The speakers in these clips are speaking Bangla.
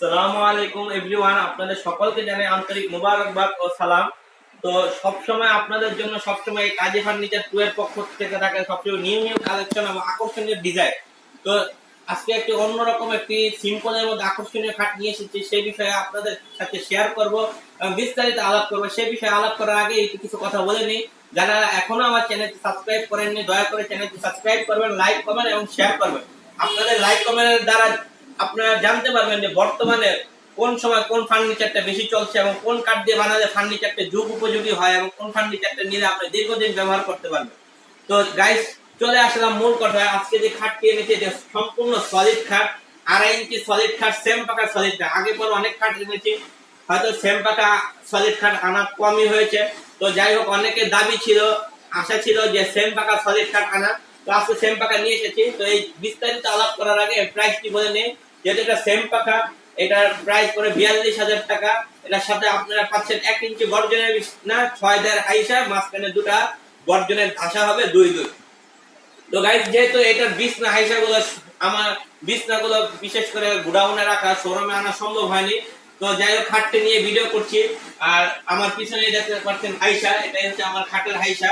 আসসালামু আলাইকুম এভরিওয়ান, আপনাদের সকলকে জানাই আন্তরিক মোবারকবাদ ও সালাম। তো সবসময় আপনাদের জন্য সবসময় এই কাজী ফার্নিচার 2 এর পক্ষ থেকে থাকে সবসময় নিউ নিউ কালেকশন এবং আকর্ষণীয় ডিজাইন। তো আজকে একটি অন্যরকম একটি সিম্পলের মধ্যে আকর্ষণীয় খাট নিয়ে এসেছি, সেই বিষয়ে আপনাদের সাথে শেয়ার করব এবং বিস্তারিত আলাপ করব। সেই বিষয়ে আলাপ করার আগে একটু কিছু কথা বলে নিই। যারা এখনো আমার চ্যানেলটি সাবস্ক্রাইব করেননি, দয়া করে চ্যানেলটি সাবস্ক্রাইব করবেন, লাইক করবেন এবং শেয়ার করবেন। আপনাদের লাইক কমেন্টের দ্বারা আপনারা জানতে পারবেন যে বর্তমানে কোন সময় কোন ফার্নিচারটা বেশি চলছে এবং কোন কাঠ দিয়ে বানালে ফার্নিচারটা যুগ উপযোগী হয় এবং কোন ফার্নিচারটা নিলে আপনি দীর্ঘদিন ব্যবহার করতে পারবেন। তো গাইস, চলে আসলাম মূল কথায়। আজকে যে খাটটি এনেছি যে সম্পূর্ণ সলিড খাট, 2.5 ইঞ্চি সলিড খাট, সেম পাকা সলিড খাট। আগে পরে অনেক খাট এনেছি, হয়তো সেম পাকা সলিড খাট আনা কমই হয়েছে। তো যাই হোক, অনেকের দাবি ছিল, আশা ছিল যে সেম পাকা সলিড খাট আনা। তো আজকে সেম পাকা নিয়ে এসেছি। তো এই বিস্তারিত আলাপ করার আগে প্রাইসটি বলে নেই। যেহেতু এটা সেম পাকা, এটার প্রাইস করে 42,000 টাকা। এটার সাথে আপনারা পাচ্ছেন 1 ইঞ্চি গর্জনের বিছনা, 6 হাইসা, মাঝখানে দুটা গর্জনের ধাসা হবে 2-2। তো গাইস, যেহেতু এটার বিছনা হাইসা গুলো আমার বিছনাগুলো বিশেষ করে গোডাউনে রাখা, শোরুমে আনা সম্ভব হয়নি। তো যাই হোক, খাটটি নিয়ে ভিডিও করছি। আর আমার পিছনে দেখতে পাচ্ছেন হাইসা, এটাই হচ্ছে আমার খাটের হাইসা।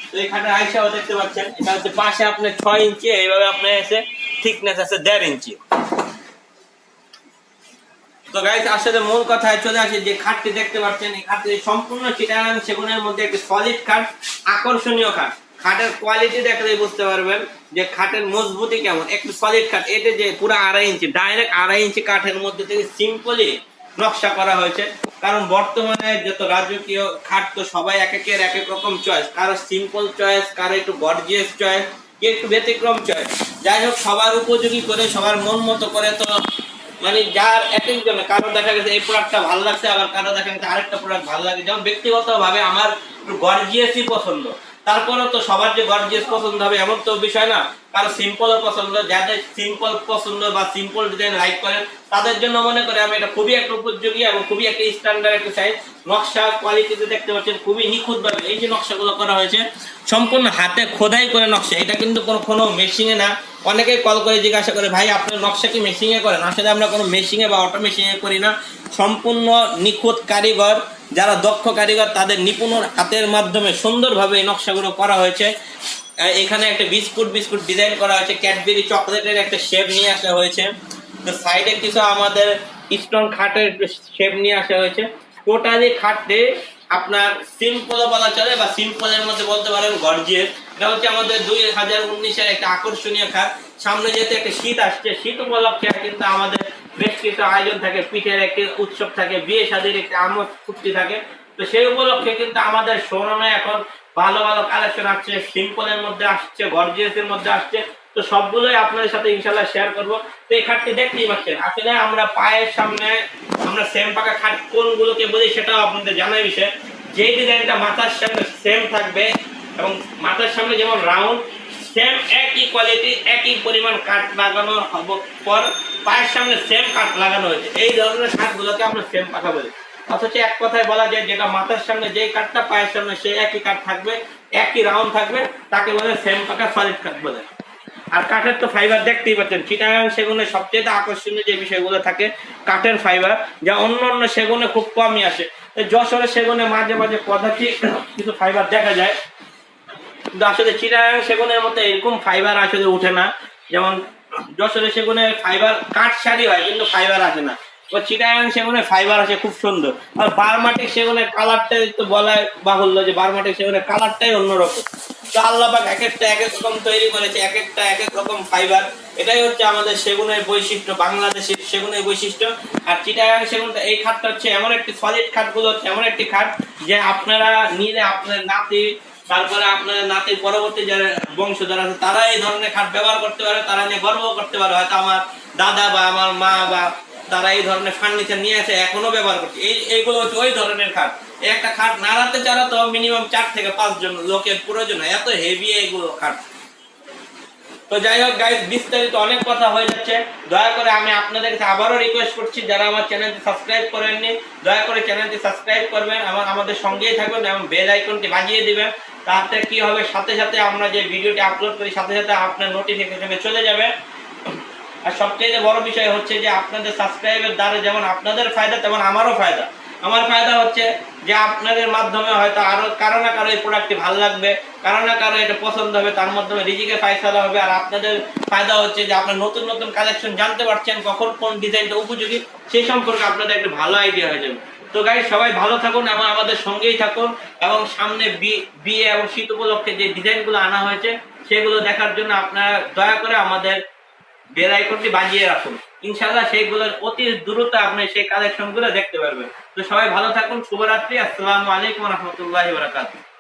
তো এই খাটের হাইসাও দেখতে পাচ্ছেন, এটা হচ্ছে পাশে আপনার 6 ইঞ্চি, এইভাবে আপনার এসে থিকনেস আছে 1.5 ইঞ্চি। তো গাইস, আসলে মূল কথায় চলে আসি। যে খাটটি দেখতে পাচ্ছেন, এই খাটটি সম্পূর্ণ চিটাগাং সেগুনের মধ্যে একটি সলিড খাট, আকর্ষণীয় খাট। খাটের কোয়ালিটি দেখলেই বুঝতে পারবেন যে খাটের মজবুতি কেমন। একটু সলিড খাট, এটা যে পুরো 2.5 ইঞ্চি, ডাইরেক্ট 2.5 ইঞ্চি কাঠের মধ্যে থেকে সিম্পলি নকশা করা হয়েছে। কারণ বর্তমানে যত রাজকীয় খাট, তো সবাই এক এক রকম চয়েস। কারো সিম্পল চয়েস, কারো একটু গর্জিয়াস চয়েস, কেউ একটু ব্যতিক্রম চয়েস। যাই হোক, সবার উপযোগী করে, সবার মন মতো করে, তো মানে যার এক একজনের, কারো দেখা গেছে এই প্রোডাক্টটা ভালো লাগছে, আবার কারো দেখা গেছে আরেকটা প্রোডাক্ট ভালো লাগে। যেমন ব্যক্তিগতভাবে আমার একটু গর্জিয়াসই পছন্দ, তারপরে তো সবার যে গর্জিয়াস পছন্দ হবে এমন তো বিষয় না। কারো সিম্পলও পছন্দ, যাদের সিম্পল পছন্দ বা সিম্পল ডিজাইন লাইক করেন, তাদের জন্য মনে করে আমি এটা খুবই একটা উপযোগী এবং খুবই একটা স্ট্যান্ডার্ড একটা সাইজ। নকশা কোয়ালিটিতে দেখতে পাচ্ছেন খুবই নিখুঁতভাবে এই যে নকশাগুলো করা হয়েছে, সম্পূর্ণ হাতে খোদাই করে নকশা। এটা কিন্তু কোনো মেশিনে না। অনেকেই কল করে জিজ্ঞাসা করে, ভাই আপনার নকশা কি মেশিনে করেন? আসলে আমরা কোনো মেশিনে বা অটো মেশিনে করি না। সম্পূর্ণ নিখুঁত কারিগর, যারা দক্ষ কারিগর, তাদের নিপুণ হাতের মাধ্যমে সুন্দরভাবে এই নকশাগুলো করা হয়েছে। এখানে একটা বিস্কুট ডিজাইন করা হয়েছে, ক্যাডবেরি চকলেটের একটা শেপ নিয়ে আসা হয়েছে। তো সাইডে কিছু আমাদের স্টোন খাটের শেপ নিয়ে আসা হয়েছে। টোটালি খাটে আপনার সিম্পল বলা চলে বা সিম্পলের মধ্যে বলতে পারেন গর্জিয়াস। এটা হচ্ছে আমাদের 2019-এর একটা আকর্ষণীয় খাট। সামনে যেহেতু একটা শীত আসছে, শীত উপলক্ষে কিন্তু আমাদের বেশ কিছু আয়োজন থাকে, পিঠের একটি উৎসব থাকে, বিয়ে শাদীর একটা আমোদ ফুর্তি থাকে। তো সেই উপলক্ষে কিন্তু আমাদের শোরুমে এখন ভালো ভালো কালেকশন আসছে, সিম্পলের মধ্যে আসছে, গর্জিয়াসের মধ্যে আসছে। তো সবগুলোই আপনাদের সাথে ইনশাল্লাহ শেয়ার করব। তো এই খাটটি দেখতেই পাচ্ছেন, আসলে আমরা পায়ের সামনে আমরা সেম পাকা খাট কোনগুলোকে বলি সেটাও আপনাদের জানার বিষয়। যে ডিজাইনটা মাথার সামনে সেম থাকবে এবং মাথার সামনে যেমন রাউন্ড, সেম একই কোয়ালিটি একই পরিমাণ কাঠ লাগানো পর পায়ের সামনে সেম কাঠ লাগানো হয়েছে, এই ধরনের কাঠগুলোকে আমরা সেম পাকা বলি। অথচ এক কথায় বলা যায়, যেটা মাথার সামনে যে কাঠটা, পায়ের সামনে সেই একই কাঠ থাকবে, একই রাউন্ড থাকবে, তাকে বলে সেম পাকা সলিড কাঠ বলে। আর কাঠের তো ফাইবার দেখতেই পাচ্ছেন, চিটাগাং সেগুনে সবচেয়ে আকর্ষণীয় যে বিষয়গুলো থাকে কাঠের ফাইবার, যা অন্য অন্য সেগুনে খুব কমই আসে। যশোরের সেগুনে মাঝে মাঝে পদার্থী কিছু ফাইবার দেখা যায়, কিন্তু আসলে চিটাগাং সেগুনের মতো এরকম ফাইবার আসলে উঠে না। যেমন যশোরের সেগুনে ফাইবার কাঠ সারি হয়, কিন্তু ফাইবার আসে না। চিটাগাং সেগুনে ফাইবার আসে খুব সুন্দর। আর বারমাটিক সেগুনের কালারটাই তো বলাই বাহুল্য যে বারমাটিক সেগুনের কালারটাই অন্যরকম। তো আল্লাহ পাক এক একটা এক এক রকম তৈরি করেছে, এক একটা এক এক রকম ফাইবার। এটাই হচ্ছে আমাদের সেগুনের বৈশিষ্ট্য, বাংলাদেশের সেগুনের বৈশিষ্ট্য। আর চিটাগাং সেগুনটা, এই খাটটা হচ্ছে এমন একটি সলিড খাটগুলো হচ্ছে এমন একটি খাট যে আপনারা নিলে আপনার নাতি, তারপরে আপনাদের নাতির পরবর্তী যারা বংশধর আছে, তারা এই ধরনের খাট ব্যবহার করতে পারে, তারা নিয়ে গর্ব করতে পারে। হয়তো আমার দাদা বা আমার মা বা তারা এই ধরনের ফার্নিচার নিয়ে আসে, এখনো ব্যবহার করছে। এইগুলো হচ্ছে ওই ধরনের খাট। একটা খাট নাড়াতে চাড়াতে মিনিমাম 4 থেকে 5 জন লোকের প্রয়োজন হয়, এত হেভি এগুলো খাট। তো যাই হোক গাইস, বিস্তারিত অনেক কথা হয়ে যাচ্ছে। দয়া করে আমি আপনাদের কাছে আবারও রিকোয়েস্ট করছি, যারা আমার চ্যানেলটি সাবস্ক্রাইব করেননি, দয়া করে চ্যানেলটি সাবস্ক্রাইব করবেন, আমাদের সঙ্গেই থাকবেন এবং বেল আইকনটি বাজিয়ে দিবেন। তাতে কি হবে, সাথে সাথে আমরা যে ভিডিওটি আপলোড করি সাথে সাথে আপনার নোটিফিকেশনে চলে যাবে। আর সবচেয়ে বড় বিষয় হচ্ছে যে আপনাদের সাবস্ক্রাইবের দ্বারা যেমন আপনাদের ফায়দা তেমন আমারও ফায়দা। আমার ফায়দা হচ্ছে যে আপনাদের মাধ্যমে হয়তো আরো কারো না কারো এই প্রোডাক্টটি ভালো লাগবে, কারো না কারো এটা পছন্দ হবে, তার মাধ্যমে রিজিকের ফায়সালা হবে। আর আপনাদের ফায়দা হচ্ছে যে আপনার নতুন নতুন কালেকশন জানতে পারছেন, কখন কোন ডিজাইনটা উপযোগী সেই সম্পর্কে আপনাদের একটা ভালো আইডিয়া হয়ে যাবে। তো গাইস সবাই ভালো থাকুন এবং আমাদের সঙ্গেই থাকুন, এবং সামনে বিয়ে এবং শীত উপলক্ষে যে ডিজাইনগুলো আনা হয়েছে সেগুলো দেখার জন্য আপনারা দয়া করে আমাদের বেল আইকনটি বাজিয়ে রাখুন। ইনশাআল্লাহ সেইগুলোর অতি দ্রুত আপনি সেই কালেকশনগুলো দেখতে পারবেন। তো সবাই ভালো থাকুন, শুভরাত্রি, আসসালামু আলাইকুম ওয়া রাহমাতুল্লাহি ওয়া বারাকাতুহু।